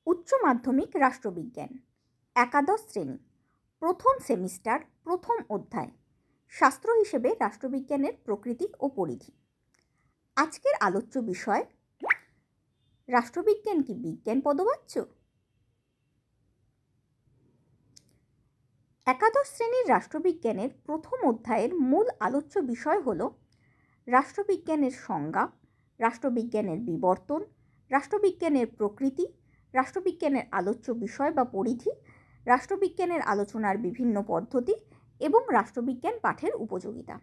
উচ্চ মাধ্যমিক রাষ্ট্রবিজ্ঞান, একাদশ শ্রেণী, প্রথম সেমিস্টার, প্রথম অধ্যায়, শাস্ত্র হিসেবে রাষ্ট্রবিজ্ঞানের প্রকৃতি ও পরিধি। আজকের আলোচ্য বিষয়, রাষ্ট্রবিজ্ঞান কি বিজ্ঞান পদবাচ্য? একাদশ শ্রেণীর রাষ্ট্রবিজ্ঞানের প্রথম অধ্যায়ের মূল আলোচ্য বিষয় হল রাষ্ট্রবিজ্ঞানের সংজ্ঞা, রাষ্ট্রবিজ্ঞানের বিবর্তন, রাষ্ট্রবিজ্ঞানের প্রকৃতি, রাষ্ট্রবিজ্ঞানের আলোচ্য বিষয় বা পরিধি, রাষ্ট্রবিজ্ঞানের আলোচনার বিভিন্ন পদ্ধতি এবং রাষ্ট্রবিজ্ঞান পাঠের উপযোগিতা।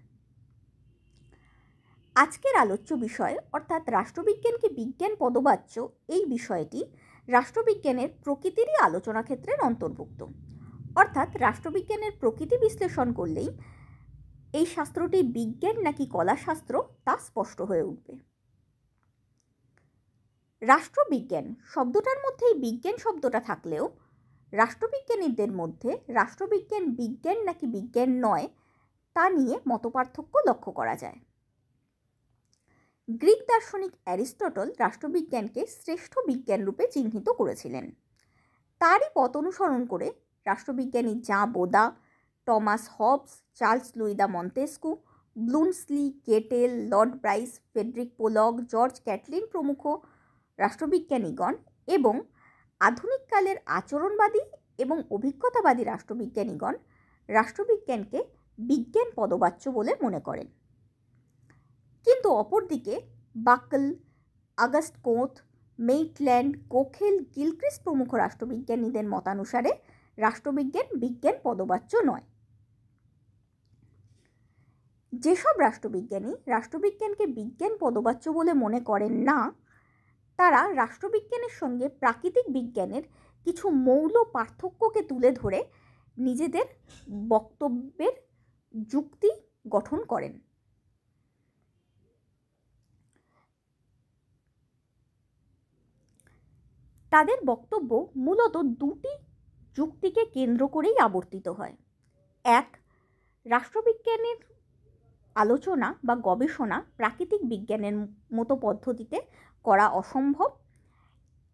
আজকের আলোচ্য বিষয় অর্থাৎ রাষ্ট্রবিজ্ঞান কি বিজ্ঞান পদবাচ্য, এই বিষয়টি রাষ্ট্রবিজ্ঞানের প্রকৃতিরই আলোচনা ক্ষেত্রের অন্তর্ভুক্ত। অর্থাৎ রাষ্ট্রবিজ্ঞানের প্রকৃতি বিশ্লেষণ করলেই এই শাস্ত্রটি বিজ্ঞান নাকি কলাশাস্ত্র তা স্পষ্ট হয়ে উঠবে। রাষ্ট্রবিজ্ঞান শব্দটার মধ্যেই বিজ্ঞান শব্দটা থাকলেও রাষ্ট্রবিজ্ঞানীদের মধ্যে রাষ্ট্রবিজ্ঞান বিজ্ঞান নাকি বিজ্ঞান নয় তা নিয়ে মতপার্থক্য লক্ষ্য করা যায়। গ্রিক দার্শনিক অ্যারিস্টটল রাষ্ট্রবিজ্ঞানকে শ্রেষ্ঠ বিজ্ঞান রূপে চিহ্নিত করেছিলেন। তারই পথ অনুসরণ করে রাষ্ট্রবিজ্ঞানী Jean Bodin, Thomas Hobbes, Charles Louis de Montesquieu, Bluntschli, Gettell, Lord Bryce, Frederick Pollock, George Catlin প্রমুখ রাষ্ট্রবিজ্ঞানীগণ এবং আধুনিককালের আচরণবাদী এবং অভিজ্ঞতাবাদী রাষ্ট্রবিজ্ঞানীগণ রাষ্ট্রবিজ্ঞানকে বিজ্ঞান পদবাচ্য বলে মনে করেন। কিন্তু অপরদিকে বাকল, আগস্ট কোঁত, মেইটল্যান্ড, কোখেল, গিলক্রিস্ট প্রমুখ রাষ্ট্রবিজ্ঞানীদের মতানুসারে রাষ্ট্রবিজ্ঞান বিজ্ঞান পদবাচ্য নয়। যেসব রাষ্ট্রবিজ্ঞানী রাষ্ট্রবিজ্ঞানকে বিজ্ঞান পদবাচ্য বলে মনে করেন না, তারা রাষ্ট্রবিজ্ঞানের সঙ্গে প্রাকৃতিক বিজ্ঞানের কিছু মৌল পার্থক্যকে তুলে ধরে নিজেদের বক্তব্যের যুক্তি গঠন করেন। তাদের বক্তব্য মূলত দুটি যুক্তিকে কেন্দ্র করেই আবর্তিত হয়। এক, রাষ্ট্রবিজ্ঞানের আলোচনা বা গবেষণা প্রাকৃতিক বিজ্ঞানের মতো পদ্ধতিতে করা অসম্ভব,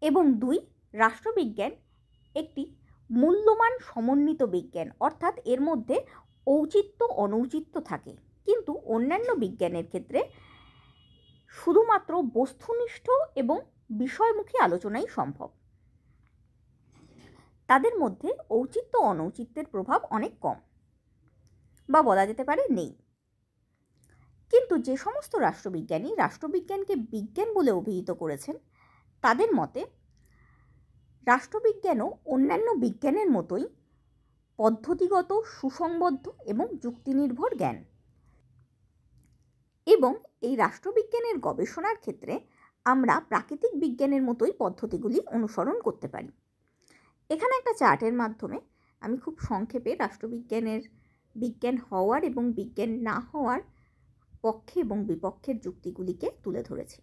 এবং দুই, রাষ্ট্রবিজ্ঞান একটি মূল্যমান সমন্বিত বিজ্ঞান, অর্থাৎ এর মধ্যে ঔচিত্য অনৌচিত্য থাকে, কিন্তু অন্যান্য বিজ্ঞানের ক্ষেত্রে শুধুমাত্র বস্তুনিষ্ঠ এবং বিষয়মুখী আলোচনাই সম্ভব। তাদের মধ্যে ঔচিত্য অনৌচিত্যের প্রভাব অনেক কম, বা বলা যেতে পারে নেই। কিন্তু যে সমস্ত রাষ্ট্রবিজ্ঞানী রাষ্ট্রবিজ্ঞানকে বিজ্ঞান বলে অভিহিত করেছেন, তাদের মতে রাষ্ট্রবিজ্ঞানও অন্যান্য বিজ্ঞানের মতোই পদ্ধতিগত, সুসংবদ্ধ এবং যুক্তিনির্ভর জ্ঞান, এবং এই রাষ্ট্রবিজ্ঞানের গবেষণার ক্ষেত্রে আমরা প্রাকৃতিক বিজ্ঞানের মতোই পদ্ধতিগুলি অনুসরণ করতে পারি। এখানে একটা চার্টের মাধ্যমে আমি খুব সংক্ষেপে রাষ্ট্রবিজ্ঞানের বিজ্ঞান হওয়ার এবং বিজ্ঞান না হওয়ার পক্ষে এবং বিপক্ষের যুক্তিগুলিকে তুলে ধরেছি।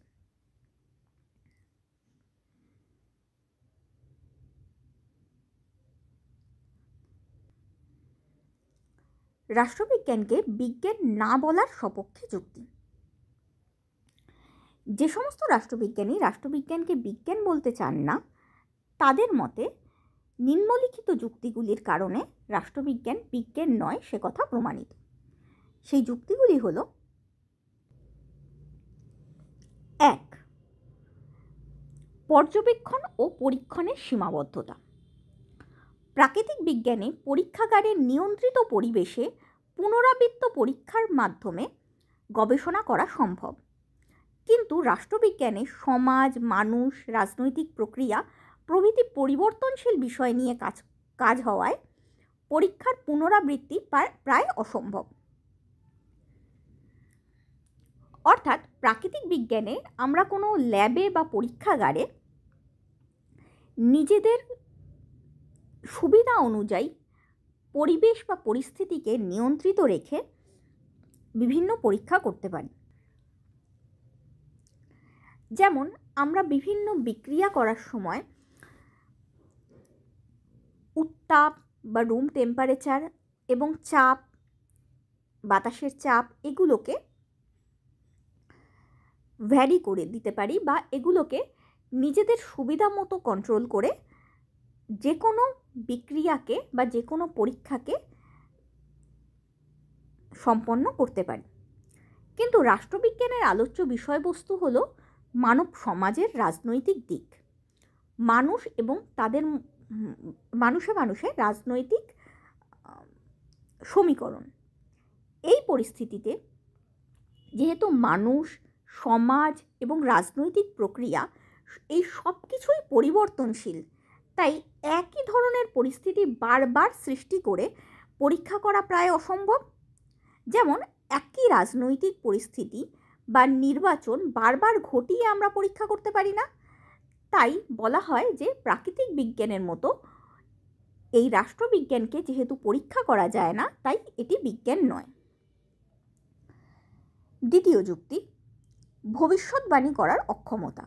রাষ্ট্রবিজ্ঞানকে বিজ্ঞান না বলার সপক্ষে যুক্তি। যে সমস্ত রাষ্ট্রবিজ্ঞানী রাষ্ট্রবিজ্ঞানকে বিজ্ঞান বলতে চান না, তাদের মতে নিম্নলিখিত যুক্তিগুলির কারণে রাষ্ট্রবিজ্ঞান বিজ্ঞান নয় সে কথা প্রমাণিত। সেই যুক্তিগুলি হল: 1, পর্যবেক্ষণ ও পরীক্ষণের সীমাবদ্ধতা। প্রাকৃতিক বিজ্ঞানে পরীক্ষাগারের নিয়ন্ত্রিত পরিবেশে পুনরাবৃত্ত পরীক্ষার মাধ্যমে গবেষণা করা সম্ভব, কিন্তু রাষ্ট্রবিজ্ঞানে সমাজ, মানুষ, রাজনৈতিক প্রক্রিয়া প্রভৃতি পরিবর্তনশীল বিষয় নিয়ে কাজ হওয়ায় পরীক্ষার পুনরাবৃত্তি প্রায় অসম্ভব। অর্থাৎ প্রাকৃতিক বিজ্ঞানে আমরা কোনো ল্যাবে বা পরীক্ষাগারে নিজেদের সুবিধা অনুযায়ী পরিবেশ বা পরিস্থিতিকে নিয়ন্ত্রিত রেখে বিভিন্ন পরীক্ষা করতে পারি। যেমন আমরা বিভিন্ন বিক্রিয়া করার সময় উত্তাপ বা রুম টেম্পারেচার এবং চাপ, বাতাসের চাপ, এগুলোকে ভ্যারি করে দিতে পারি বা এগুলোকে নিজেদের সুবিধা মতো কন্ট্রোল করে যে কোনো বিক্রিয়াকে বা যে কোনো পরীক্ষাকে সম্পন্ন করতে পারি। কিন্তু রাষ্ট্রবিজ্ঞানের আলোচ্য বিষয়বস্তু হলো মানব সমাজের রাজনৈতিক দিক, মানুষ এবং তাদের মানুষে রাজনৈতিক সমীকরণ। এই পরিস্থিতিতে যেহেতু মানুষ, সমাজ এবং রাজনৈতিক প্রক্রিয়া এই সব কিছুই পরিবর্তনশীল, তাই একই ধরনের পরিস্থিতি বারবার সৃষ্টি করে পরীক্ষা করা প্রায় অসম্ভব। যেমন একই রাজনৈতিক পরিস্থিতি বা নির্বাচন বারবার ঘটিয়ে আমরা পরীক্ষা করতে পারি না। তাই বলা হয় যে প্রাকৃতিক বিজ্ঞানের মতো এই রাষ্ট্রবিজ্ঞানকে যেহেতু পরীক্ষা করা যায় না, তাই এটি বিজ্ঞান নয়। দ্বিতীয় যুক্তি, ভবিষ্যৎবাণী করার অক্ষমতা।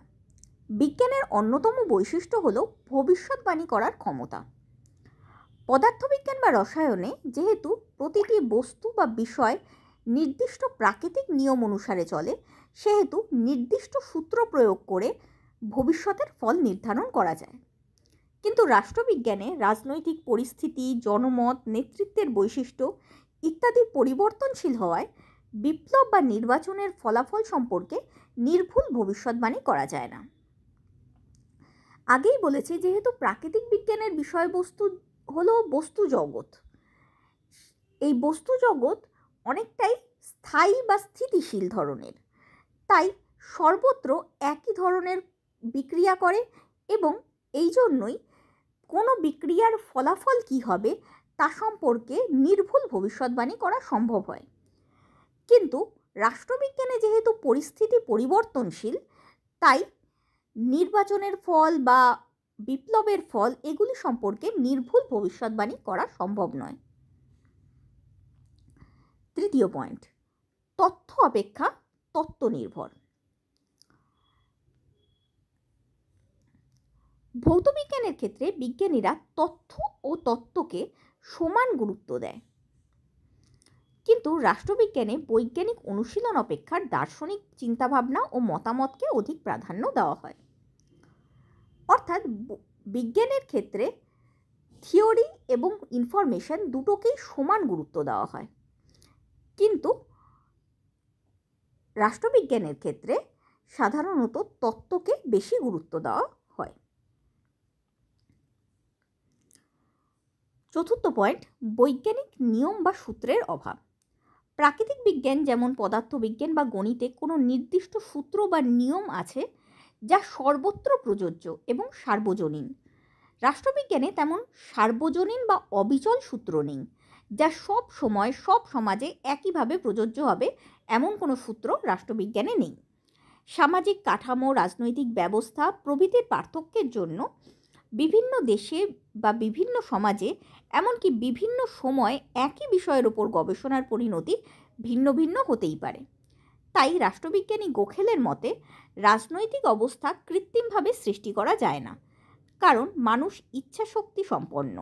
বিজ্ঞানের অন্যতম বৈশিষ্ট্য হল ভবিষ্যৎবাণী করার ক্ষমতা। পদার্থবিজ্ঞান বা রসায়নে যেহেতু প্রতিটি বস্তু বা বিষয় নির্দিষ্ট প্রাকৃতিক নিয়ম অনুসারে চলে, সেহেতু নির্দিষ্ট সূত্র প্রয়োগ করে ভবিষ্যতের ফল নির্ধারণ করা যায়। কিন্তু রাষ্ট্রবিজ্ঞানে রাজনৈতিক পরিস্থিতি, জনমত, নেতৃত্বের বৈশিষ্ট্য ইত্যাদি পরিবর্তনশীল হওয়ায় বিপ্লব বা নির্বাচনের ফলাফল সম্পর্কে নির্ভুল ভবিষ্যৎবাণী করা যায় না। আগেই বলেছি, যেহেতু প্রাকৃতিক বিজ্ঞানের বিষয়বস্তু হলো বস্তু জগৎ, এই বস্তু জগৎ অনেকটাই স্থায়ী বা স্থিতিশীল ধরনের, তাই সর্বত্র একই ধরনের বিক্রিয়া করে এবং এই জন্যই কোনো বিক্রিয়ার ফলাফল কী হবে তা সম্পর্কে নির্ভুল ভবিষ্যৎবাণী করা সম্ভব হয়। কিন্তু রাষ্ট্রবিজ্ঞানে যেহেতু পরিস্থিতি পরিবর্তনশীল, তাই নির্বাচনের ফল বা বিপ্লবের ফল এগুলি সম্পর্কে নির্ভুল ভবিষ্যৎবাণী করা সম্ভব নয়। তৃতীয় পয়েন্ট, তথ্য অপেক্ষা তত্ত্ব নির্ভর। ভৌতবিজ্ঞানের ক্ষেত্রে বিজ্ঞানীরা তথ্য ও তত্ত্বকে সমান গুরুত্ব দেয়, কিন্তু রাষ্ট্রবিজ্ঞানে বৈজ্ঞানিক অনুশীলন অপেক্ষা দার্শনিক চিন্তাভাবনা ও মতামতকে অধিক প্রাধান্য দেওয়া হয়। অর্থাৎ বিজ্ঞানের ক্ষেত্রে থিওরি এবং ইনফরমেশন দুটোকেই সমান গুরুত্ব দেওয়া হয়, কিন্তু রাষ্ট্রবিজ্ঞানের ক্ষেত্রে সাধারণত তত্ত্বকে বেশি গুরুত্ব দেওয়া হয়। চতুর্থ পয়েন্ট, বৈজ্ঞানিক নিয়ম বা সূত্রের অভাব। প্রাকৃতিক বিজ্ঞান যেমন পদার্থবিজ্ঞান বা গণিতে কোনো নির্দিষ্ট সূত্র বা নিয়ম আছে যা সর্বত্র প্রযোজ্য এবং সার্বজনীন। রাষ্ট্রবিজ্ঞানে তেমন সার্বজনীন বা অবিচল সূত্র নেই, যা সব সময় সব সমাজে একইভাবে প্রযোজ্য হবে এমন কোনো সূত্র রাষ্ট্রবিজ্ঞানে নেই। সামাজিক কাঠামো, রাজনৈতিক ব্যবস্থা প্রভৃতির পার্থক্যের জন্য বিভিন্ন দেশে বা বিভিন্ন সমাজে, এমনকি বিভিন্ন সময় একই বিষয়ের ওপর গবেষণার পরিণতি ভিন্ন ভিন্ন হতেই পারে। তাই রাষ্ট্রবিজ্ঞানী গোখেলের মতে রাজনৈতিক অবস্থা কৃত্রিমভাবে সৃষ্টি করা যায় না, কারণ মানুষ ইচ্ছাশক্তি সম্পন্ন,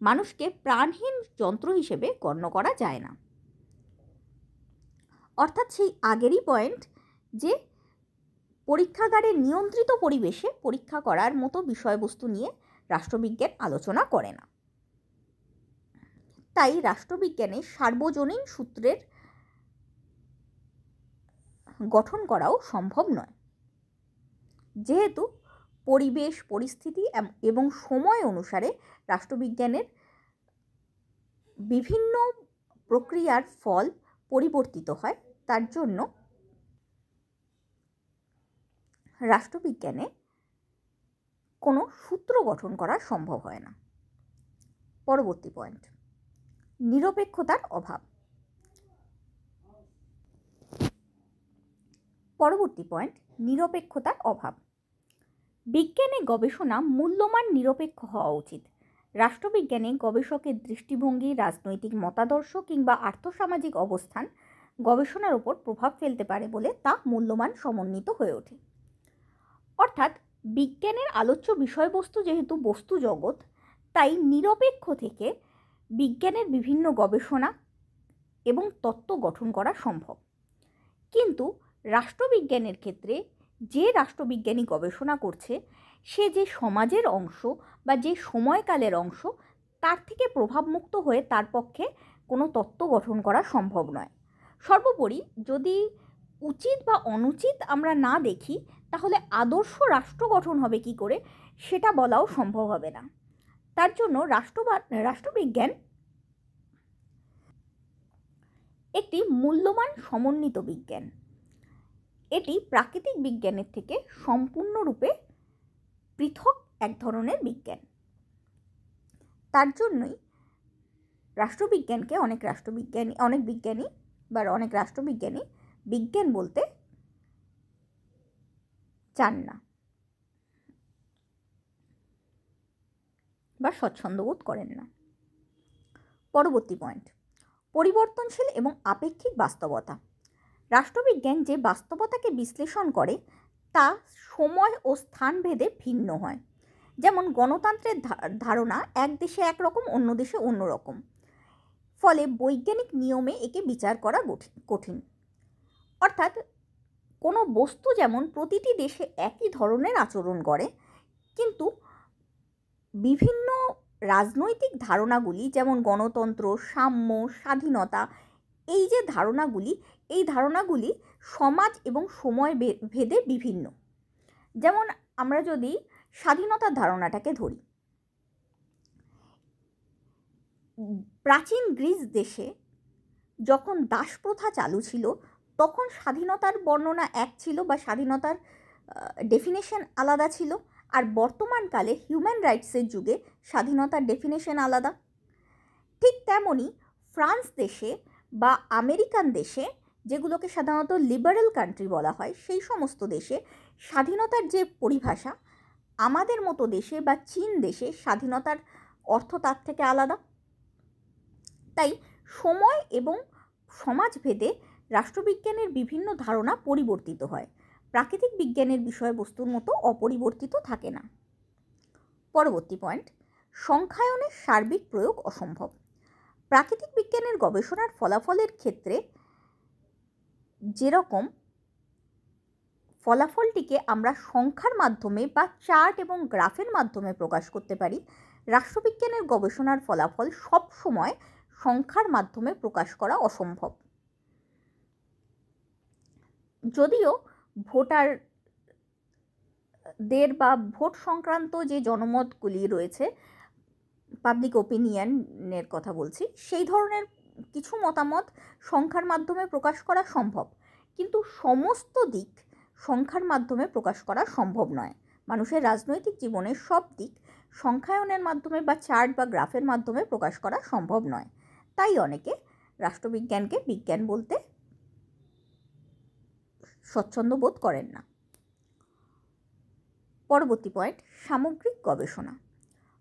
মানুষকে প্রাণহীন যন্ত্র হিসেবে গণ্য করা যায় না। অর্থাৎ সেই আগেরই পয়েন্ট যে পরীক্ষাগারে নিয়ন্ত্রিত পরিবেশে পরীক্ষা করার মতো বিষয়বস্তু নিয়ে রাষ্ট্রবিজ্ঞান আলোচনা করে না। তাই রাষ্ট্রবিজ্ঞানে সার্বজনীন সূত্রের গঠন করাও সম্ভব নয়, যেহেতু পরিবেশ, পরিস্থিতি এবং সময় অনুসারে রাষ্ট্রবিজ্ঞানের বিভিন্ন প্রক্রিয়ার ফল পরিবর্তিত হয়। তার জন্য রাষ্ট্রবিজ্ঞানে কোনো সূত্র গঠন করা সম্ভব হয় না। পরবর্তী পয়েন্ট, নিরপেক্ষতার অভাব। পরবর্তী পয়েন্ট, নিরপেক্ষতার অভাব। বিজ্ঞানে গবেষণা মূল্যমান নিরপেক্ষ হওয়া উচিত। রাষ্ট্রবিজ্ঞানে গবেষকের দৃষ্টিভঙ্গি, রাজনৈতিক মতাদর্শ কিংবা আর্থসামাজিক অবস্থান গবেষণার উপর প্রভাব ফেলতে পারে বলে তা মূল্যমান সমন্বিত হয়ে ওঠে। অর্থাৎ বিজ্ঞানের আলোচ্য বিষয়বস্তু যেহেতু বস্তু জগৎ, তাই নিরপেক্ষ থেকে বিজ্ঞানের বিভিন্ন গবেষণা এবং তত্ত্ব গঠন করা সম্ভব। কিন্তু রাষ্ট্রবিজ্ঞানের ক্ষেত্রে যে রাষ্ট্রবিজ্ঞানী গবেষণা করছে সে যে সমাজের অংশ বা যে সময়কালের অংশ, তার থেকে প্রভাবমুক্ত হয়ে তার পক্ষে কোনো তত্ত্ব গঠন করা সম্ভব নয়। সর্বোপরি যদি উচিত বা অনুচিত আমরা না দেখি, তাহলে আদর্শ রাষ্ট্র গঠন হবে কি করে সেটা বলাও সম্ভব হবে না। তার জন্য রাষ্ট্রবিজ্ঞান একটি মূল্যবান সমন্বিত বিজ্ঞান। এটি প্রাকৃতিক বিজ্ঞানের থেকে সম্পূর্ণরূপে পৃথক এক ধরনের বিজ্ঞান। তার জন্যই রাষ্ট্রবিজ্ঞানকে অনেক রাষ্ট্রবিজ্ঞানী বিজ্ঞান বলতে চান না বা স্বচ্ছন্দবোধ করেন না। পরবর্তী পয়েন্ট, পরিবর্তনশীল এবং আপেক্ষিক বাস্তবতা। রাষ্ট্রবিজ্ঞান যে বাস্তবতাকে বিশ্লেষণ করে তা সময় ও স্থান ভেদে ভিন্ন হয়। যেমন গণতন্ত্রের ধারণা এক দেশে একরকম, অন্য দেশে অন্যরকম, ফলে বৈজ্ঞানিক নিয়মে একে বিচার করা কঠিন। অর্থাৎ কোনো বস্তু যেমন প্রতিটি দেশে একই ধরনের আচরণ করে, কিন্তু বিভিন্ন রাজনৈতিক ধারণাগুলি, যেমন গণতন্ত্র, সাম্য, স্বাধীনতা, এই যে ধারণাগুলি সমাজ এবং সময় ভেদে বিভিন্ন। যেমন আমরা যদি স্বাধীনতার ধারণাটাকে ধরি, প্রাচীন গ্রিস দেশে যখন দাসপ্রথা চালু ছিল, তখন স্বাধীনতার বর্ণনা এক ছিল বা স্বাধীনতার ডেফিনেশন আলাদা ছিল, আর বর্তমানকালে হিউম্যান রাইটসের যুগে স্বাধীনতার ডেফিনেশন আলাদা। ঠিক তেমনই ফ্রান্স দেশে বা আমেরিকান দেশে, যেগুলোকে সাধারণত লিবারেল কান্ট্রি বলা হয়, সেই সমস্ত দেশে স্বাধীনতার যে পরিভাষা, আমাদের মতো দেশে বা চীন দেশে স্বাধীনতার অর্থ তার থেকে আলাদা। তাই সময় এবং সমাজভেদে রাষ্ট্রবিজ্ঞানের বিভিন্ন ধারণা পরিবর্তিত হয়। প্রাকৃতিক বিজ্ঞানের বিষয়বস্তুর মতো অপরিবর্তিত থাকে না। পরবর্তী পয়েন্ট, সংখ্যায়নের সার্বিক প্রয়োগ অসম্ভব। প্রাকৃতিক বিজ্ঞানের গবেষণার ফলাফলের ক্ষেত্রে যেরকম ফলাফলটিকে আমরা সংখ্যার মাধ্যমে বা চার্ট এবং গ্রাফের মাধ্যমে প্রকাশ করতে পারি, রাষ্ট্রবিজ্ঞানের গবেষণার ফলাফল সব সময় সংখ্যার মাধ্যমে প্রকাশ করা অসম্ভব। যদিও ভোটারদের বা ভোট সংক্রান্ত যে জনমতগুলি রয়েছে, পাবলিক ওপিনিয়নের কথা বলছি, সেই ধরনের কিছু মতামত সংখ্যার মাধ্যমে প্রকাশ করা সম্ভব, কিন্তু সমস্ত দিক সংখ্যার মাধ্যমে প্রকাশ করা সম্ভব নয়। মানুষের রাজনৈতিক জীবনের সব দিক সংখ্যায়নের মাধ্যমে বা চার্ট বা গ্রাফের মাধ্যমে প্রকাশ করা সম্ভব নয়। তাই অনেকে রাষ্ট্রবিজ্ঞানকে বিজ্ঞান বলতে স্বচ্ছন্দ বোধ করেন না। পরবর্তী পয়েন্ট, সামগ্রিক গবেষণা।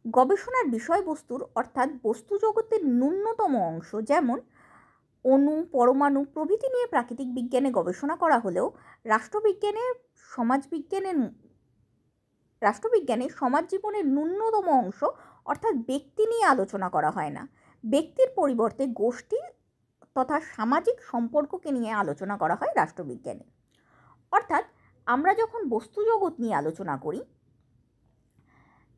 গবেষণার বিষয়বস্তুর অর্থাৎ বস্তু জগতের ন্যূনতম অংশ, যেমন অণু, পরমাণু প্রভৃতি নিয়ে প্রাকৃতিক বিজ্ঞানে গবেষণা করা হলেও রাষ্ট্রবিজ্ঞানে সমাজ জীবনের ন্যূনতম অংশ অর্থাৎ ব্যক্তি নিয়ে আলোচনা করা হয় না। ব্যক্তির পরিবর্তে গোষ্ঠী তথা সামাজিক সম্পর্ককে নিয়ে আলোচনা করা হয় রাষ্ট্রবিজ্ঞানে। অর্থাৎ আমরা যখন বস্তু জগৎ নিয়ে আলোচনা করি,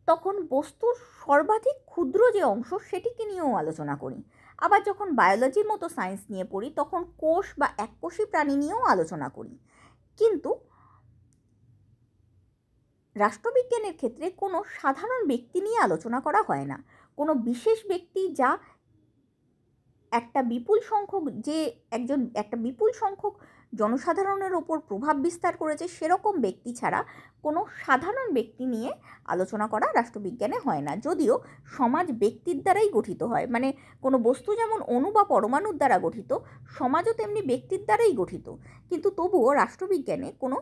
তখন বস্তুর সর্বাধিক ক্ষুদ্র যে অংশ সেটিকে নিয়েও আলোচনা করি। আবার যখন বায়োলজির মতো সায়েন্স নিয়ে পড়ি, তখন কোষ বা এককোষী প্রাণী নিয়েও আলোচনা করি। কিন্তু রাষ্ট্রবিজ্ঞানের ক্ষেত্রে কোনো সাধারণ ব্যক্তি নিয়ে আলোচনা করা হয় না। কোনো বিশেষ ব্যক্তি যা একটা বিপুল সংখ্যক জনসাধারণের ওপর প্রভাব বিস্তার করেছে, সেরকম ব্যক্তি ছাড়া কোনো সাধারণ ব্যক্তি নিয়ে আলোচনা করা রাষ্ট্রবিজ্ঞানে হয় না। যদিও সমাজ ব্যক্তির দ্বারাই গঠিত হয়, মানে কোনো বস্তু যেমন অণু বা পরমাণুর দ্বারা গঠিত, সমাজও তেমনি ব্যক্তির দ্বারাই গঠিত, কিন্তু তবুও রাষ্ট্রবিজ্ঞানে কোনো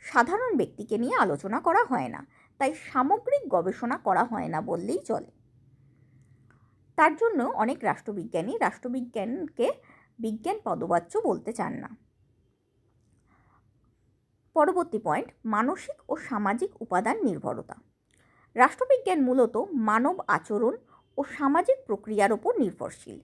সাধারণ ব্যক্তিকে নিয়ে আলোচনা করা হয় না। তাই সামগ্রিক গবেষণা করা হয় না বললেই চলে। তার জন্য অনেক রাষ্ট্রবিজ্ঞানকে বিজ্ঞান পদবাচ্য বলতে চান না। পরবর্তী পয়েন্ট, মানসিক ও সামাজিক উপাদান নির্ভরতা। রাষ্ট্রবিজ্ঞান মূলত মানব আচরণ ও সামাজিক প্রক্রিয়ার ওপর নির্ভরশীল।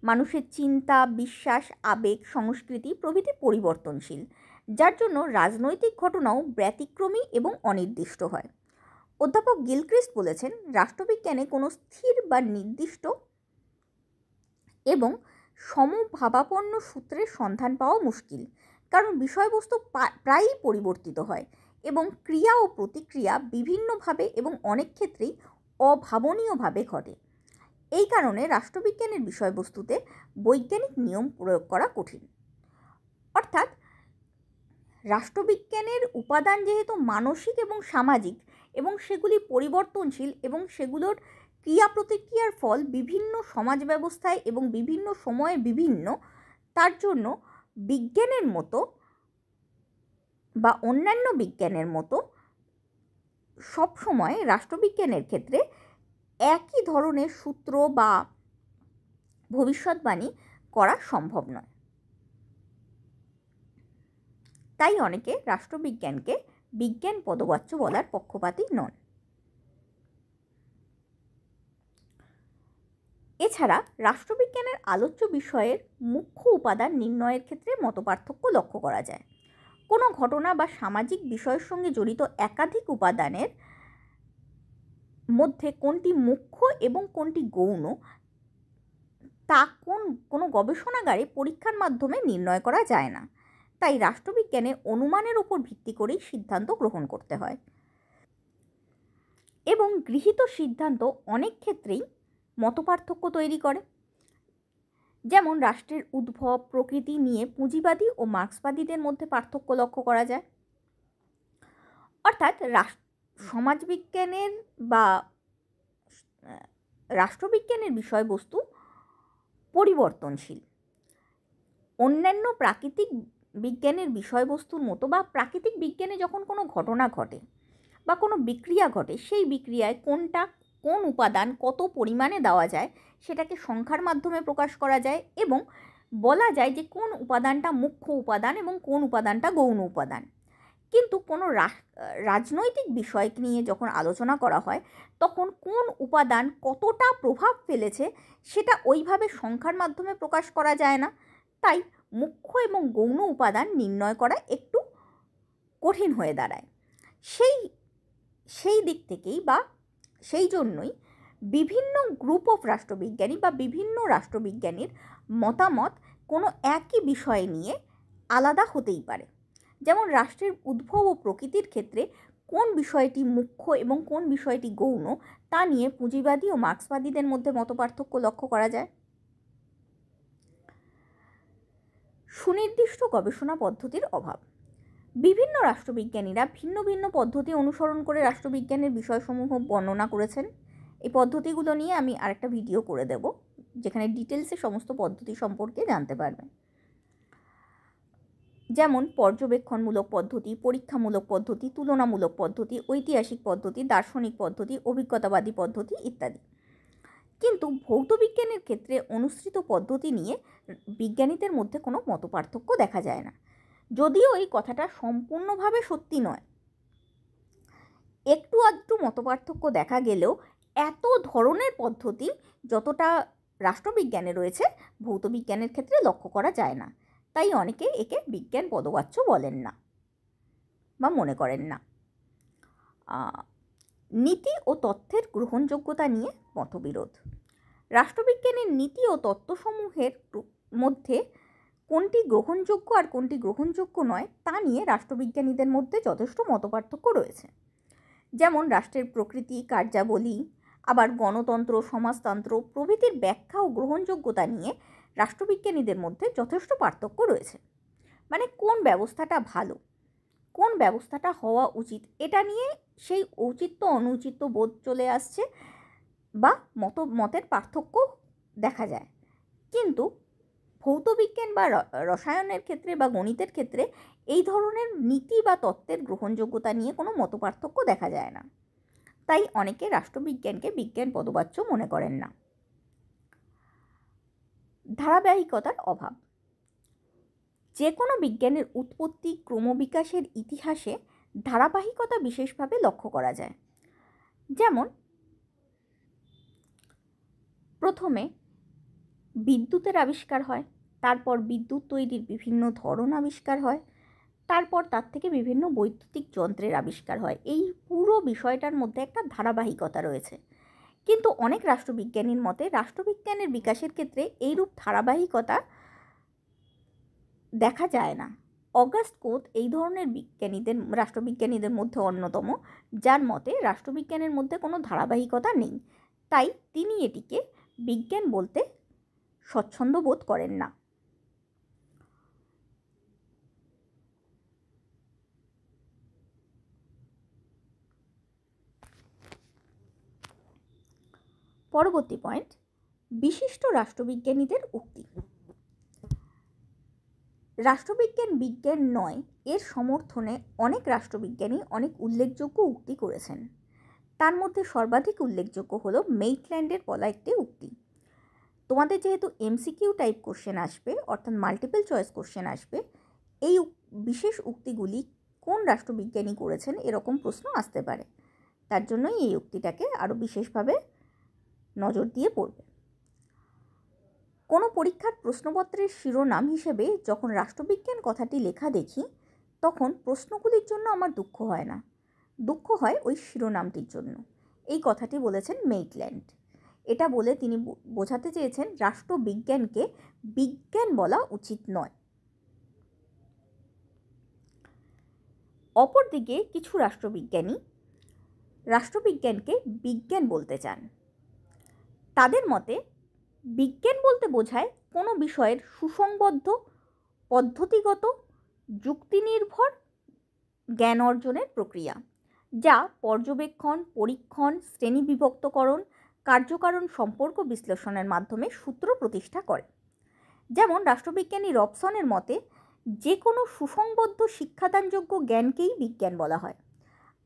মানুষের চিন্তা, বিশ্বাস, আবেগ, সংস্কৃতি প্রভৃতি পরিবর্তনশীল, যার জন্য রাজনৈতিক ঘটনাও ব্যতিক্রমী এবং অনির্দিষ্ট হয়। অধ্যাপক গিলক্রিস্ট বলেছেন, রাষ্ট্রবিজ্ঞানে কোনো স্থির বা নির্দিষ্ট এবং সমভাবাপন্ন সূত্রের সন্ধান পাওয়া মুশকিল, কারণ বিষয়বস্তু প্রায়ই পরিবর্তিত হয় এবং ক্রিয়া ও প্রতিক্রিয়া বিভিন্নভাবে এবং অনেক ক্ষেত্রেই অভাবনীয়ভাবে ঘটে। এই কারণে রাষ্ট্রবিজ্ঞানের বিষয়বস্তুতে বৈজ্ঞানিক নিয়ম প্রয়োগ করা কঠিন। অর্থাৎ রাষ্ট্রবিজ্ঞানের উপাদান যেহেতু মানসিক এবং সামাজিক এবং সেগুলি পরিবর্তনশীল এবং সেগুলোর ক্রিয়া প্রতিক্রিয়ার ফল বিভিন্ন সমাজ ব্যবস্থায় এবং বিভিন্ন সময়ে বিভিন্ন, তার জন্য বিজ্ঞানের মতো বা অন্যান্য বিজ্ঞানের মতো সবসময় রাষ্ট্রবিজ্ঞানের ক্ষেত্রে একই ধরনের সূত্র বা ভবিষ্যৎবাণী করা সম্ভব নয়। তাই অনেকে রাষ্ট্রবিজ্ঞানকে বিজ্ঞান পদবাচ্য বলার পক্ষপাতী নন। এছাড়া রাষ্ট্রবিজ্ঞানের আলোচ্য বিষয়ের মুখ্য উপাদান নির্ণয়ের ক্ষেত্রে মতপার্থক্য লক্ষ্য করা যায়। কোনো ঘটনা বা সামাজিক বিষয়ের সঙ্গে জড়িত একাধিক উপাদানের মধ্যে কোনটি মুখ্য এবং কোনটি গৌণ তা কোনো গবেষণাগারে পরীক্ষার মাধ্যমে নির্ণয় করা যায় না। তাই রাষ্ট্রবিজ্ঞানে অনুমানের উপর ভিত্তি করেই সিদ্ধান্ত গ্রহণ করতে হয় এবং গৃহীত সিদ্ধান্ত অনেক ক্ষেত্রেই মতপার্থক্য তৈরি করে। যেমন রাষ্ট্রের উদ্ভব প্রকৃতি নিয়ে পুঁজিবাদী ও মার্ক্সবাদীদের মধ্যে পার্থক্য লক্ষ্য করা যায়। অর্থাৎ সমাজবিজ্ঞানের বা রাষ্ট্রবিজ্ঞানের বিষয়বস্তু পরিবর্তনশীল। অন্যান্য প্রাকৃতিক বিজ্ঞানের বিষয়বস্তুর মতো বা প্রাকৃতিক বিজ্ঞানে যখন কোনো ঘটনা ঘটে বা কোনো বিক্রিয়া ঘটে, সেই বিক্রিয়ায় কোন উপাদান কত পরিমাণে দেওয়া যায় সেটাকে সংখ্যার মাধ্যমে প্রকাশ করা যায় এবং বলা যায় যে কোন উপাদানটা মুখ্য উপাদান এবং কোন উপাদানটা গৌণ উপাদান। কিন্তু কোনো রাজনৈতিক বিষয় নিয়ে যখন আলোচনা করা হয় তখন কোন উপাদান কতটা প্রভাব ফেলেছে সেটা ওইভাবে সংখ্যার মাধ্যমে প্রকাশ করা যায় না। তাই মুখ্য এবং গৌণ উপাদান নির্ণয় করা একটু কঠিন হয়ে দাঁড়ায়। সেই দিক থেকেই বা সেই জন্যই বিভিন্ন গ্রুপ অফ রাষ্ট্রবিজ্ঞানী বা বিভিন্ন রাষ্ট্রবিজ্ঞানীর মতামত কোনো একই বিষয় নিয়ে আলাদা হতেই পারে। যেমন রাষ্ট্রের উদ্ভব ও প্রকৃতির ক্ষেত্রে কোন বিষয়টি মুখ্য এবং কোন বিষয়টি গৌণ তা নিয়ে পুঁজিবাদী ও মার্ক্সবাদীদের মধ্যে মতপার্থক্য লক্ষ্য করা যায়। সুনির্দিষ্ট গবেষণা পদ্ধতির অভাব। বিভিন্ন রাষ্ট্রবিজ্ঞানীরা ভিন্ন ভিন্ন পদ্ধতি অনুসরণ করে রাষ্ট্রবিজ্ঞানের বিষয়সমূহ বর্ণনা করেছেন। এই পদ্ধতিগুলো নিয়ে আমি আরেকটা ভিডিও করে দেব, যেখানে ডিটেলসে সমস্ত পদ্ধতি সম্পর্কে জানতে পারবেন। যেমন পর্যবেক্ষণমূলক পদ্ধতি, পরীক্ষামূলক পদ্ধতি, তুলনামূলক পদ্ধতি, ঐতিহাসিক পদ্ধতি, দার্শনিক পদ্ধতি, অভিজ্ঞতাবাদী পদ্ধতি ইত্যাদি। কিন্তু ভৌতবিজ্ঞানের ক্ষেত্রে অনুসৃত পদ্ধতি নিয়ে বিজ্ঞানীদের মধ্যে কোনো মতপার্থক্য দেখা যায় না। যদিও এই কথাটা সম্পূর্ণভাবে সত্যি নয়, একটু আধটু মতপার্থক্য দেখা গেলেও এত ধরনের পদ্ধতি যতটা রাষ্ট্রবিজ্ঞানে রয়েছে ভৌতবিজ্ঞানের ক্ষেত্রে লক্ষ্য করা যায় না। তাই অনেকে একে বিজ্ঞান পদবাচ্য বলেন না বা মনে করেন না। নীতি ও তথ্যের গ্রহণযোগ্যতা নিয়ে মতবিরোধ। রাষ্ট্রবিজ্ঞানের নীতি ও তত্ত্বসমূহের মধ্যে কোনটি গ্রহণযোগ্য আর কোনটি গ্রহণযোগ্য নয় তা নিয়ে রাষ্ট্রবিজ্ঞানীদের মধ্যে যথেষ্ট মতপার্থক্য রয়েছে। যেমন রাষ্ট্রের প্রকৃতি, কার্যাবলী, আবার গণতন্ত্র, সমাজতন্ত্র প্রভৃতির ব্যাখ্যা ও গ্রহণযোগ্যতা নিয়ে রাষ্ট্রবিজ্ঞানীদের মধ্যে যথেষ্ট পার্থক্য রয়েছে। মানে কোন ব্যবস্থাটা ভালো, কোন ব্যবস্থাটা হওয়া উচিত, এটা নিয়ে সেই ঔচিত্য অনুচিত্য বোধ চলে আসছে বা মতের পার্থক্য দেখা যায়। কিন্তু ভৌতবিজ্ঞান বা রসায়নের ক্ষেত্রে বা গণিতের ক্ষেত্রে এই ধরনের নীতি বা তত্ত্বের গ্রহণযোগ্যতা নিয়ে কোনো মতপার্থক্য দেখা যায় না। তাই অনেকে রাষ্ট্রবিজ্ঞানকে বিজ্ঞান পদবাচ্য মনে করেন না। ধারাবাহিকতার অভাব। যে কোনো বিজ্ঞানের উৎপত্তি ক্রমবিকাশের ইতিহাসে ধারাবাহিকতা বিশেষভাবে লক্ষ্য করা যায়। যেমন প্রথমে বিদ্যুতের আবিষ্কার হয়, তারপর বিদ্যুৎ তৈরির বিভিন্ন ধরন আবিষ্কার হয়, তারপর তার থেকে বিভিন্ন বৈদ্যুতিক যন্ত্রের আবিষ্কার হয়। এই পুরো বিষয়টার মধ্যে একটা ধারাবাহিকতা রয়েছে। কিন্তু অনেক রাষ্ট্রবিজ্ঞানীর মতে রাষ্ট্রবিজ্ঞানের বিকাশের ক্ষেত্রে এইরূপ ধারাবাহিকতা দেখা যায় না। অগাস্ট কোত এই ধরনের রাষ্ট্রবিজ্ঞানীদের মধ্যে অন্যতম, যার মতে রাষ্ট্রবিজ্ঞানের মধ্যে কোনো ধারাবাহিকতা নেই। তাই তিনি এটিকে বিজ্ঞান বলতে স্বচ্ছন্দ বোধ করেন না। পরবর্তী পয়েন্ট, বিশিষ্ট রাষ্ট্রবিজ্ঞানীদের উক্তি। রাষ্ট্রবিজ্ঞান বিজ্ঞান নয় এর সমর্থনে অনেক রাষ্ট্রবিজ্ঞানী অনেক উল্লেখযোগ্য উক্তি করেছেন। তার মধ্যে সর্বাধিক উল্লেখযোগ্য হলো মেইটল্যান্ডের বলা একটি উক্তি। তোমাদের যেহেতু এমসিকিউ টাইপ কোশ্চেন আসবে, অর্থাৎ মাল্টিপল চয়েস কোশ্চেন আসবে, এই বিশেষ উক্তিগুলি কোন রাষ্ট্রবিজ্ঞানী করেছেন এরকম প্রশ্ন আসতে পারে। তার জন্যই এই উক্তিটাকে আরও বিশেষভাবে নজর দিয়ে পড়বে। কোনো পরীক্ষার প্রশ্নপত্রের শিরোনাম হিসেবে যখন রাষ্ট্রবিজ্ঞান কথাটি লেখা দেখি, তখন প্রশ্নগুলির জন্য আমার দুঃখ হয় না, দুঃখ হয় ওই শিরোনামটির জন্য। এই কথাটি বলেছেন মেইটল্যান্ড। এটা বলে তিনি বোঝাতে চেয়েছেন রাষ্ট্রবিজ্ঞানকে বিজ্ঞান বলা উচিত নয়। অপরদিকে কিছু রাষ্ট্রবিজ্ঞানী রাষ্ট্রবিজ্ঞানকে বিজ্ঞান বলতে চান। তাদের মতে বিজ্ঞান বলতে বোঝায় কোনো বিষয়ের সুসংবদ্ধ, পদ্ধতিগত, যুক্তিনির্ভর জ্ঞান অর্জনের প্রক্রিয়া, যা পর্যবেক্ষণ, পরীক্ষণ, শ্রেণীবিভক্তকরণ, কার্যকারণ সম্পর্ক বিশ্লেষণের মাধ্যমে সূত্র প্রতিষ্ঠা করে। যেমন রাষ্ট্রবিজ্ঞানী রবসনের মতে যে কোনো সুসংবদ্ধ শিক্ষাদানযোগ্য জ্ঞানকেই বিজ্ঞান বলা হয়।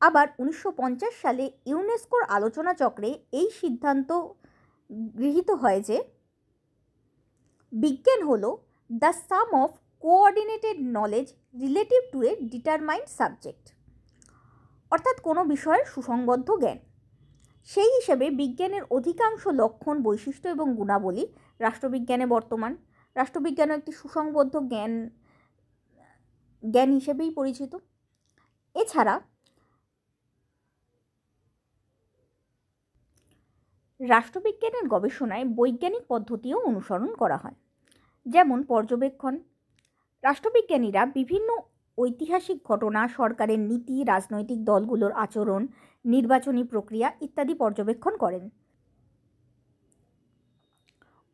আবার 1950 সালে ইউনেস্কোর আলোচনা চক্রে এই সিদ্ধান্ত গৃহীত হয় যে বিজ্ঞান হল the some of coordinated knowledge relative to A determined subject, অর্থাৎ কোনো বিষয়ের সুসংবদ্ধ জ্ঞান। সেই হিসেবে বিজ্ঞানের অধিকাংশ লক্ষণ, বৈশিষ্ট্য এবং গুণাবলী রাষ্ট্রবিজ্ঞানে বর্তমান। রাষ্ট্রবিজ্ঞানও একটি সুসংবদ্ধ জ্ঞান হিসেবেই পরিচিত। এছাড়া রাষ্ট্রবিজ্ঞানের গবেষণায় বৈজ্ঞানিক পদ্ধতিও অনুসরণ করা হয়, যেমন পর্যবেক্ষণ। রাষ্ট্রবিজ্ঞানীরা বিভিন্ন ঐতিহাসিক ঘটনা, সরকারের নীতি, রাজনৈতিক দলগুলোর আচরণ, নির্বাচনী প্রক্রিয়া ইত্যাদি পর্যবেক্ষণ করেন।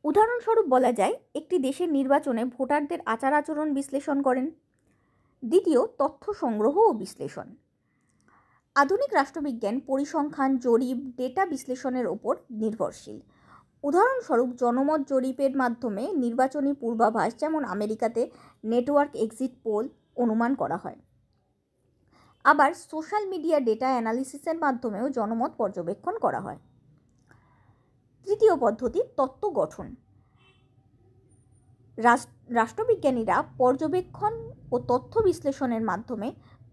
উদাহরণস্বরূপ বলা যায় একটি দেশের নির্বাচনে ভোটারদের আচার আচরণ বিশ্লেষণ করেন। দ্বিতীয়, তথ্য সংগ্রহ ও বিশ্লেষণ। আধুনিক রাষ্ট্রবিজ্ঞান পরিসংখ্যান, জরিপ, ডেটা বিশ্লেষণের ওপর নির্ভরশীল। উদাহরণস্বরূপ জনমত জরিপের মাধ্যমে নির্বাচনী পূর্বাভাস, যেমন আমেরিকাতে নেটওয়ার্ক এক্সিট পোল, অনুমান করা হয়। আবার সোশ্যাল মিডিয়া ডেটা অ্যানালিসিসের মাধ্যমেও জনমত পর্যবেক্ষণ করা হয়। তৃতীয় পদ্ধতি, তত্ত্ব গঠন। রাষ্ট্রবিজ্ঞানীরা পর্যবেক্ষণ ও তথ্য বিশ্লেষণের মাধ্যমে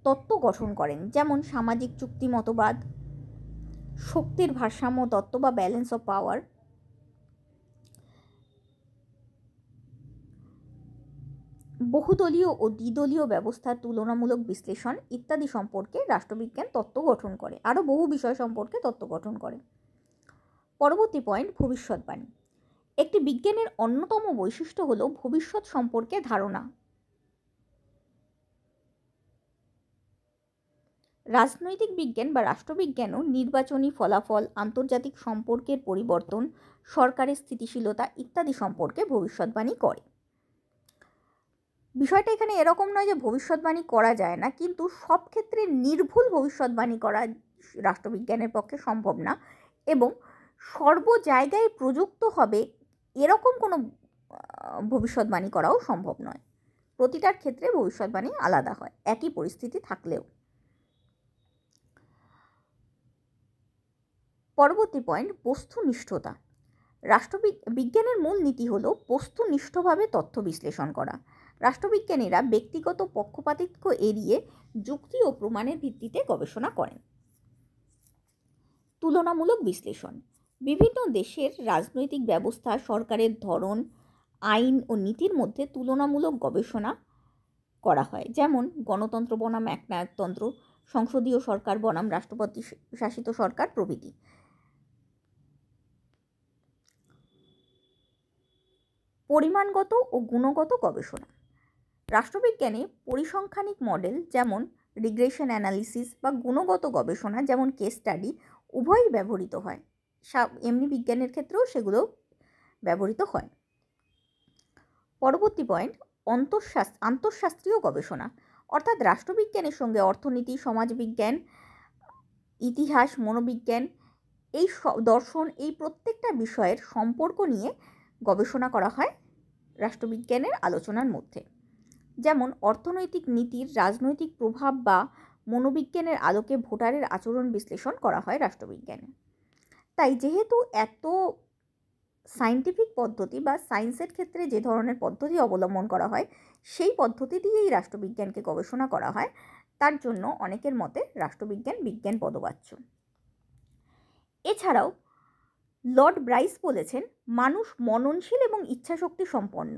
তত্ত্ব গঠন করেন, যেমন সামাজিক চুক্তি মতবাদ, শক্তির ভারসাম্য তত্ত্ব বা ব্যালেন্স অফ পাওয়ার, বহুদলীয় ও দ্বিদলীয় ব্যবস্থার তুলনামূলক বিশ্লেষণ ইত্যাদি সম্পর্কে রাষ্ট্রবিজ্ঞান তত্ত্ব গঠন করে। আরও বহু বিষয় সম্পর্কে তত্ত্ব গঠন করে। পরবর্তী পয়েন্ট, ভবিষ্যৎবাণী। একটি বিজ্ঞানের অন্যতম বৈশিষ্ট্য হল ভবিষ্যৎ সম্পর্কে ধারণা। রাজনৈতিক বিজ্ঞান বা রাষ্ট্রবিজ্ঞানও নির্বাচনী ফলাফল, আন্তর্জাতিক সম্পর্কের পরিবর্তন, সরকারের স্থিতিশীলতা ইত্যাদি সম্পর্কে ভবিষ্যৎবাণী করে। বিষয়টা এখানে এরকম নয় যে ভবিষ্যৎবাণী করা যায় না, কিন্তু সব ক্ষেত্রে নির্ভুল ভবিষ্যৎবাণী করা রাষ্ট্রবিজ্ঞানের পক্ষে সম্ভব না, এবং সর্ব জায়গায় প্রযুক্ত হবে এরকম কোনো ভবিষ্যৎবাণী করাও সম্ভব নয়। প্রতিটার ক্ষেত্রে ভবিষ্যৎবাণী আলাদা হয়, একই পরিস্থিতি থাকলেও। পরবর্তী পয়েন্ট, বস্তুনিষ্ঠতা। রাষ্ট্রবিজ্ঞানের মূল নীতি হল বস্তুনিষ্ঠভাবে তথ্য বিশ্লেষণ করা। রাষ্ট্রবিজ্ঞানীরা ব্যক্তিগত পক্ষপাতিত্ব এড়িয়ে যুক্তি ও প্রমাণের ভিত্তিতে গবেষণা করেন। তুলনামূলক বিশ্লেষণ। বিভিন্ন দেশের রাজনৈতিক ব্যবস্থা, সরকারের ধরন, আইন ও নীতির মধ্যে তুলনামূলক গবেষণা করা হয়, যেমন গণতন্ত্র বনাম একনায়কতন্ত্র, সংসদীয় সরকার বনাম রাষ্ট্রপতি শাসিত সরকার প্রভৃতি। পরিমাণগত ও গুণগত গবেষণা। রাষ্ট্রবিজ্ঞানে পরিসংখ্যানিক মডেল যেমন রিগ্রেশন অ্যানালিসিস বা গুণগত গবেষণা যেমন কেস স্টাডি উভয়ই ব্যবহৃত হয়। এমনি বিজ্ঞানের ক্ষেত্রেও সেগুলো ব্যবহৃত হয়। পরবর্তী পয়েন্ট, আন্তঃশাস্ত্রীয় গবেষণা, অর্থাৎ রাষ্ট্রবিজ্ঞানের সঙ্গে অর্থনীতি, সমাজবিজ্ঞান, ইতিহাস, মনোবিজ্ঞান, এই দর্শন, এই প্রত্যেকটা বিষয়ের সম্পর্ক নিয়ে গবেষণা করা হয় রাষ্ট্রবিজ্ঞানের আলোচনার মধ্যে। যেমন অর্থনৈতিক নীতির রাজনৈতিক প্রভাব বা মনোবিজ্ঞানের আলোকে ভোটারের আচরণ বিশ্লেষণ করা হয় রাষ্ট্রবিজ্ঞানে। তাই যেহেতু এত সায়েন্টিফিক পদ্ধতি বা সায়েন্সের ক্ষেত্রে যে ধরনের পদ্ধতি অবলম্বন করা হয় সেই পদ্ধতি দিয়েই রাষ্ট্রবিজ্ঞানকে গবেষণা করা হয়, তার জন্য অনেকের মতে রাষ্ট্রবিজ্ঞান বিজ্ঞান পদবাচ্য। এছাড়াও লর্ড ব্রাইস বলেছেন, মানুষ মননশীল এবং ইচ্ছাশক্তি সম্পন্ন,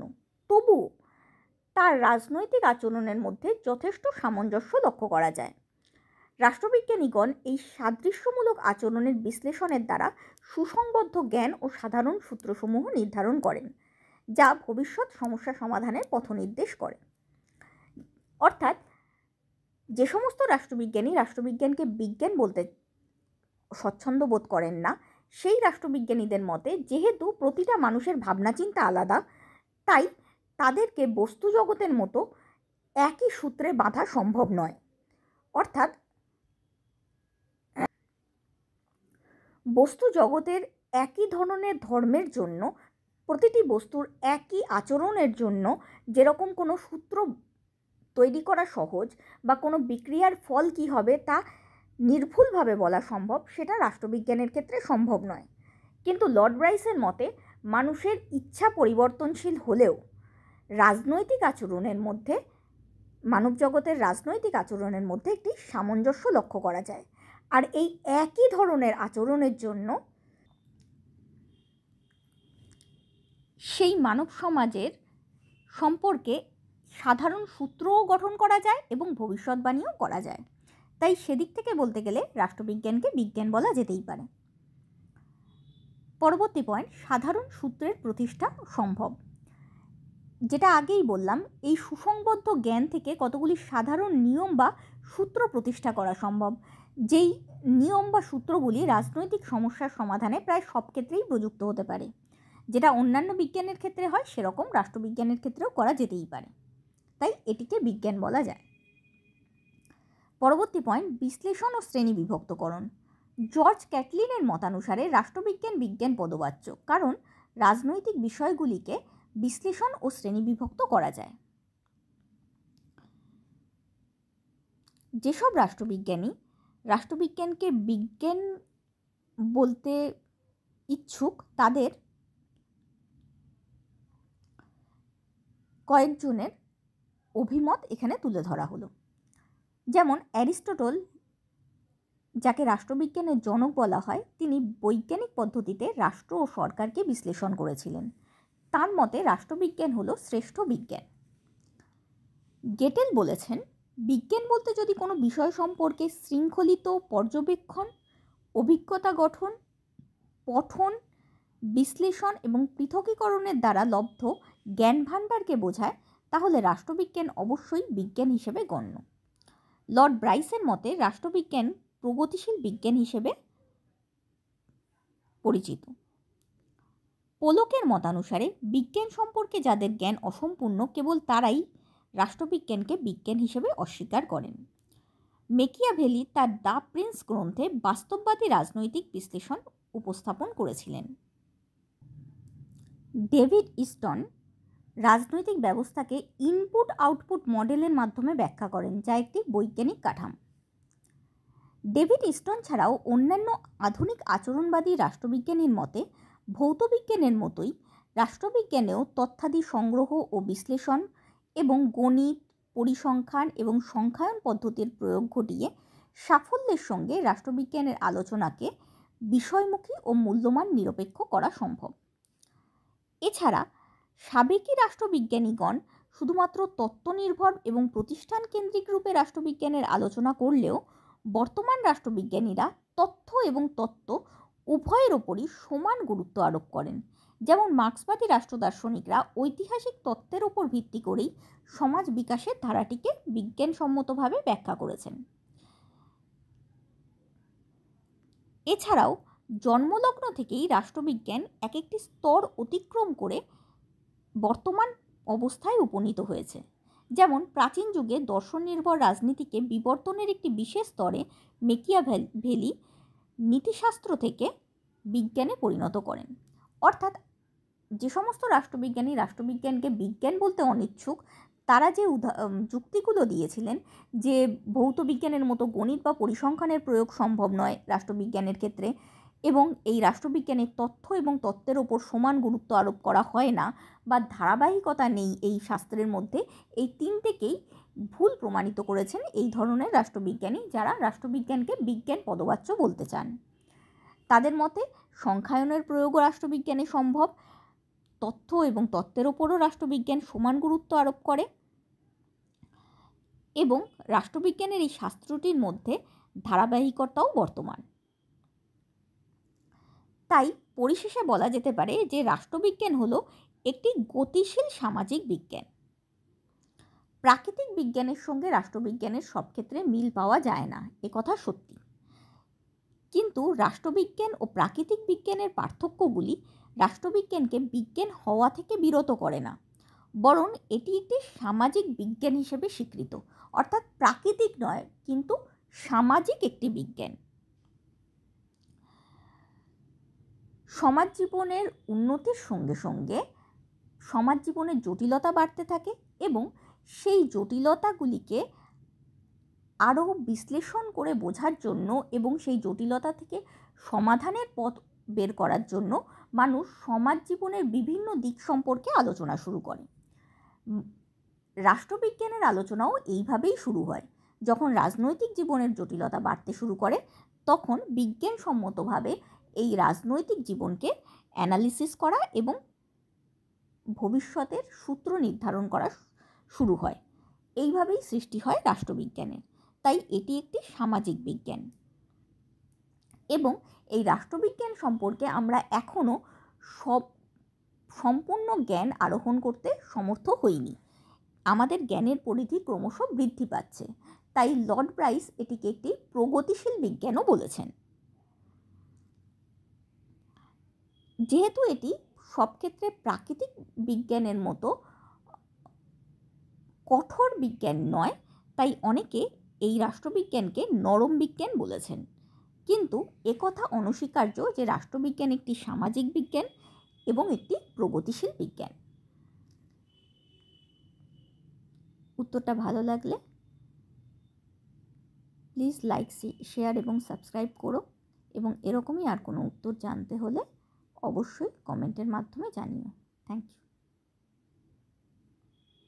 তবুও তার রাজনৈতিক আচরণের মধ্যে যথেষ্ট সামঞ্জস্য লক্ষ্য করা যায়। রাষ্ট্রবিজ্ঞানীগণ এই সাদৃশ্যমূলক আচরণের বিশ্লেষণের দ্বারা সুসংবদ্ধ জ্ঞান ও সাধারণ সূত্রসমূহ নির্ধারণ করেন, যা ভবিষ্যৎ সমস্যা সমাধানের পথনির্দেশ করে। অর্থাৎ যে সমস্ত রাষ্ট্রবিজ্ঞানী রাষ্ট্রবিজ্ঞানকে বিজ্ঞান বলতে স্বচ্ছন্দ বোধ করেন না, সেই রাষ্ট্রবিজ্ঞানীদের মতে যেহেতু প্রতিটা মানুষের ভাবনা চিন্তা আলাদা, তাই তাদেরকে বস্তু জগতের মতো একই সূত্রে বাঁধা সম্ভব নয়। অর্থাৎ বস্তু জগতের একই ধরনের ধর্মের জন্য, প্রতিটি বস্তুর একই আচরণের জন্য যেরকম কোনো সূত্র তৈরি করা সহজ বা কোনো বিক্রিয়ার ফল কী হবে তা নির্ভুলভাবে বলা সম্ভব, সেটা রাষ্ট্রবিজ্ঞানের ক্ষেত্রে সম্ভব নয়। কিন্তু লর্ড ব্রাইসের মতে মানুষের ইচ্ছা পরিবর্তনশীল হলেও রাজনৈতিক আচরণের মধ্যে, মানব জগতের রাজনৈতিক আচরণের মধ্যে একটি সামঞ্জস্য লক্ষ্য করা যায়। আর এই একই ধরনের আচরণের জন্য সেই মানব সমাজের সম্পর্কে সাধারণ সূত্রও গঠন করা যায় এবং ভবিষ্যৎবাণীও করা যায়। তাই সেদিক থেকে বলতে গেলে রাষ্ট্রবিজ্ঞানকে বিজ্ঞান বলা যেতেই পারে। পরবর্তী পয়েন্ট, সাধারণ সূত্রের প্রতিষ্ঠা সম্ভব। যেটা আগেই বললাম, এই সুসংবদ্ধ জ্ঞান থেকে কতগুলি সাধারণ নিয়ম বা সূত্র প্রতিষ্ঠা করা সম্ভব, যেই নিয়ম বা সূত্রগুলি রাজনৈতিক সমস্যার সমাধানে প্রায় সব ক্ষেত্রেই প্রযুক্ত হতে পারে। যেটা অন্যান্য বিজ্ঞানের ক্ষেত্রে হয় সেরকম রাষ্ট্রবিজ্ঞানের ক্ষেত্রেও করা যেতেই পারে, তাই এটিকে বিজ্ঞান বলা যায়। পরবর্তী পয়েন্ট, বিশ্লেষণ ও শ্রেণী বিভক্তকরণ। জর্জ ক্যাটলিনের মতানুসারে রাষ্ট্রবিজ্ঞান বিজ্ঞান পদবাচ্য, কারণ রাজনৈতিক বিষয়গুলিকে বিশ্লেষণ ও শ্রেণীবিভক্ত করা যায়। যেসব রাষ্ট্রবিজ্ঞানী রাষ্ট্রবিজ্ঞানকে বিজ্ঞান বলতে ইচ্ছুক তাদের কয়েকজনের অভিমত এখানে তুলে ধরা হলো। যেমন অ্যারিস্টটল, যাকে রাষ্ট্রবিজ্ঞানের জনক বলা হয়, তিনি বৈজ্ঞানিক পদ্ধতিতে রাষ্ট্র ও সরকারকে বিশ্লেষণ করেছিলেন। তার মতে রাষ্ট্রবিজ্ঞান হলো শ্রেষ্ঠ বিজ্ঞান। গেটেল বলেছেন, বিজ্ঞান বলতে যদি কোনো বিষয় সম্পর্কে শৃঙ্খলিত পর্যবেক্ষণ, অভিজ্ঞতা গঠন, পঠন, বিশ্লেষণ এবং পৃথকীকরণের দ্বারা লব্ধ জ্ঞান ভাণ্ডারকে বোঝায়, তাহলে রাষ্ট্রবিজ্ঞান অবশ্যই বিজ্ঞান হিসেবে গণ্য। লর্ড ব্রাইসের মতে রাষ্ট্রবিজ্ঞান প্রগতিশীল বিজ্ঞান হিসেবে পরিচিত। পোলকের মতানুসারে বিজ্ঞান সম্পর্কে যাদের জ্ঞান অসম্পূর্ণ কেবল তারাই রাষ্ট্রবিজ্ঞানকে বিজ্ঞান হিসেবে অস্বীকার করেন। মেকিয়াভেলি তার দ্য প্রিন্স গ্রন্থে বাস্তববাদী রাজনৈতিক বিশ্লেষণ উপস্থাপন করেছিলেন। ডেভিড ইস্টন রাজনৈতিক ব্যবস্থাকে ইনপুট আউটপুট মডেলের মাধ্যমে ব্যাখ্যা করেন, যা একটি বৈজ্ঞানিক কাঠামো। ডেভিড ইস্টন ছাড়াও অন্যান্য আধুনিক আচরণবাদী রাষ্ট্রবিজ্ঞানীর মতে ভৌতবিজ্ঞানের মতোই রাষ্ট্রবিজ্ঞানেও তথ্যাদি সংগ্রহ ও বিশ্লেষণ এবং গণিত, পরিসংখ্যান এবং সংখ্যায়ন পদ্ধতির প্রয়োগ ঘটিয়ে সাফল্যের সঙ্গে রাষ্ট্রবিজ্ঞানের আলোচনাকে বিষয়মুখী ও মূল্যমান নিরপেক্ষ করা সম্ভব। এছাড়া সাবেকি রাষ্ট্রবিজ্ঞানীগণ শুধুমাত্র তত্ত্বনির্ভর এবং প্রতিষ্ঠান কেন্দ্রিক রূপে রাষ্ট্রবিজ্ঞানের আলোচনা করলেও বর্তমান রাষ্ট্রবিজ্ঞানীরা তথ্য এবং তত্ত্ব উভয়ের ওপরই সমান গুরুত্ব আরোপ করেন। যেমন মার্ক্সবাদী রাষ্ট্রদার্শনিকরা ঐতিহাসিক তত্ত্বের ওপর ভিত্তি করেই সমাজ বিকাশের ধারাটিকে বিজ্ঞানসম্মতভাবে ব্যাখ্যা করেছেন। এছাড়াও জন্মলগ্ন থেকেই রাষ্ট্রবিজ্ঞান এক একটি স্তর অতিক্রম করে বর্তমান অবস্থায় উপনীত হয়েছে। যেমন প্রাচীন যুগে দর্শন নির্ভর রাজনীতিকে বিবর্তনের একটি বিশেষ স্তরে মেকিয়াভেলি নীতিশাস্ত্র থেকে বিজ্ঞানে পরিণত করেন। অর্থাৎ যে সমস্ত রাষ্ট্রবিজ্ঞানী রাষ্ট্রবিজ্ঞানকে বিজ্ঞান বলতে অনিচ্ছুক, তারা যে যুক্তিগুলো দিয়েছিলেন যে ভৌত বিজ্ঞানের মতো গণিত বা পরিসংখ্যানের প্রয়োগ সম্ভব নয় রাষ্ট্রবিজ্ঞানের ক্ষেত্রে, এবং এই রাষ্ট্রবিজ্ঞানের তথ্য এবং তত্ত্বের ওপর সমান গুরুত্ব আরোপ করা হয় না বা ধারাবাহিকতা নেই এই শাস্ত্রের মধ্যে, এই তিনটেকেই ভুল প্রমাণিত করেছেন এই ধরনের রাষ্ট্রবিজ্ঞানী যারা রাষ্ট্রবিজ্ঞানকে বিজ্ঞান পদবাচ্য বলতে চান। তাদের মতে সংখ্যায়নের প্রয়োগও রাষ্ট্রবিজ্ঞানে সম্ভব, তথ্য এবং তত্ত্বের ওপরও রাষ্ট্রবিজ্ঞান সমান গুরুত্ব আরোপ করে, এবং রাষ্ট্রবিজ্ঞানের এই শাস্ত্রটির মধ্যে ধারাবাহিকতাও বর্তমান। তাই পরিশেষে বলা যেতে পারে যে রাষ্ট্রবিজ্ঞান হলো একটি গতিশীল সামাজিক বিজ্ঞান। প্রাকৃতিক বিজ্ঞানের সঙ্গে রাষ্ট্রবিজ্ঞানের সব ক্ষেত্রে মিল পাওয়া যায় না, একথা সত্যি। কিন্তু রাষ্ট্রবিজ্ঞান ও প্রাকৃতিক বিজ্ঞানের পার্থক্যগুলি রাষ্ট্রবিজ্ঞানকে বিজ্ঞান হওয়া থেকে বিরত করে না, বরং এটি একটি সামাজিক বিজ্ঞান হিসেবে স্বীকৃত। অর্থাৎ প্রাকৃতিক নয়, কিন্তু সামাজিক একটি বিজ্ঞান। সমাজ জীবনের উন্নতির সঙ্গে সঙ্গে সমাজ জীবনের জটিলতা বাড়তে থাকে এবং সেই জটিলতাগুলিকে আরও বিশ্লেষণ করে বোঝার জন্য এবং সেই জটিলতা থেকে সমাধানের পথ বের করার জন্য মানুষ সমাজ জীবনের বিভিন্ন দিক সম্পর্কে আলোচনা শুরু করে। রাষ্ট্রবিজ্ঞানের আলোচনাও এইভাবেই শুরু হয়। যখন রাজনৈতিক জীবনের জটিলতা বাড়তে শুরু করে, তখন বিজ্ঞানসম্মতভাবে এই রাজনৈতিক জীবনকে অ্যানালিসিস করা এবং ভবিষ্যতের সূত্র নির্ধারণ করা শুরু হয়। এইভাবেই সৃষ্টি হয় রাষ্ট্রবিজ্ঞানের। তাই এটি একটি সামাজিক বিজ্ঞান, এবং এই রাষ্ট্রবিজ্ঞান সম্পর্কে আমরা এখনও সম্পূর্ণ জ্ঞান আরোহণ করতে সমর্থ হইনি। আমাদের জ্ঞানের পরিধি ক্রমশ বৃদ্ধি পাচ্ছে। তাই লর্ড ব্রাইস এটিকে একটি প্রগতিশীল বিজ্ঞানও বলেছেন। যেহেতু এটি সব ক্ষেত্রে প্রাকৃতিক বিজ্ঞানের মতো কঠোর বিজ্ঞান নয়, তাই অনেকে এই রাষ্ট্রবিজ্ঞানকে নরম বিজ্ঞান বলেছেন। কিন্তু একথা অনস্বীকার্য যে রাষ্ট্রবিজ্ঞান একটি সামাজিক বিজ্ঞান এবং একটি প্রগতিশীল বিজ্ঞান। উত্তরটা ভালো লাগলে প্লিজ লাইক, শেয়ার এবং সাবস্ক্রাইব করো, এবং এরকমই আর কোনো উত্তর জানতে হলে অবশ্যই কমেন্টের মাধ্যমে জানিও। Thank you.